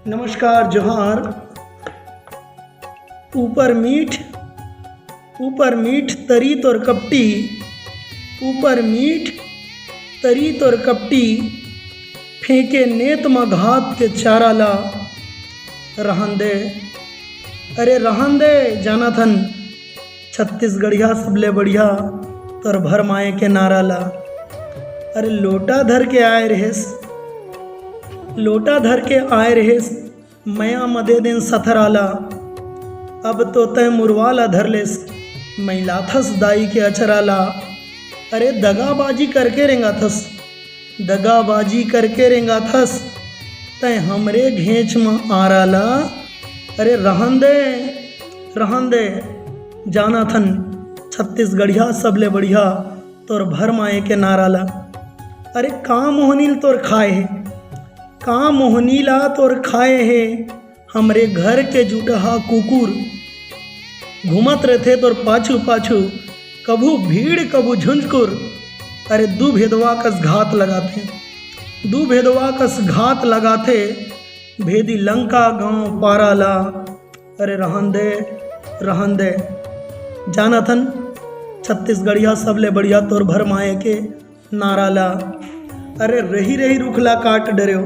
नमस्कार जोहार। ऊपर मीठ तरी तोर कपटी, ऊपर मीठ तरी तोर कपटी, फेंके नेत म घात के चारा ला। रहन दे, अरे रहन दे जानाथन, छत्तीसगढ़िया सबले बढ़िया तोर भर माए के नारा ला। अरे लोटा धर के आए रहेस, लोटा धर के आए रहेस, मया मदे दिन सथराला। अब तो तय मुरवाला धर लेस, मैं लाथस दाई के अचराला। अरे दगाबाजी करके रेंगाथस, दगाबाजी करके रेंगाथस, तय हमरे घेंच में आराला। अरे रहन दे जानाथन, छत्तीसगढ़िया सबले बढ़िया तोर भर माए के नाराला। अरे का मोहनील तोर खाए है, का मोहनीला तोर खाए है, हमरे घर के जुटहा कुकुर घूमत रहते तोर पाछू पाछू, कभू भीड़ कभू झुंझकुर। अरे दू भेदवा कस घात लगाते, दू भेदवा कस घात लगाते, भेदी लंका गांव पाराला। अरे रहन दे जानाथन, छत्तीसगढ़िया सबले बढ़िया तोर भर माए के नाराला। अरे रही रही रुखला काट डर्यो,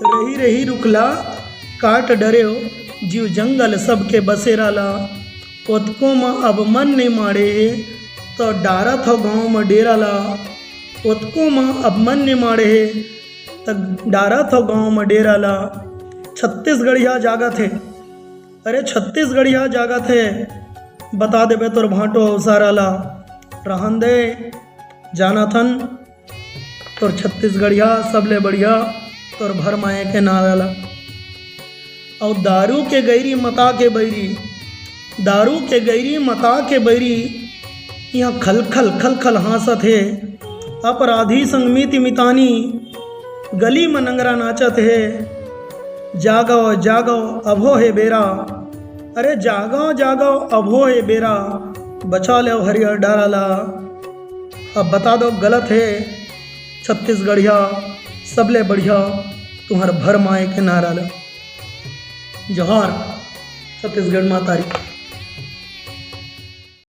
रही रही रुखला काट डर्यो, जीव जंगल सबके बसेराला। ओतको में अब मन नहीं मारे तो डारत हो गाँव में डेराला। ओतको में अब मन नहीं मारे तो डारत हो गाँव में डेराला। छत्तीसगढ़िया जागत है, अरे छत्तीसगढ़िया जागत है, बता देबे तोर भाटो अवसाराला। रहन दे जानाथन, तोर छत्तीसगढ़िया सबले बढ़िया तोर भर माए के नाराला। और दारू के गैरी मता के बैरी, दारू के गैरी मता के बैरी, यहाँ खल खल हाँसत है। अपराधी संग मिति मितानी, गली में नंगरा नाचत है। जागो जागो अभो है बेरा, अरे जागो जागो अभो है बेरा, बचा लो हरियर डाराला। अब बता दो गलत है, छत्तीसगढ़िया सबले बढ़िया तुम्हार भर माए के नारा ला। जोहार छत्तीसगढ़ मातारी।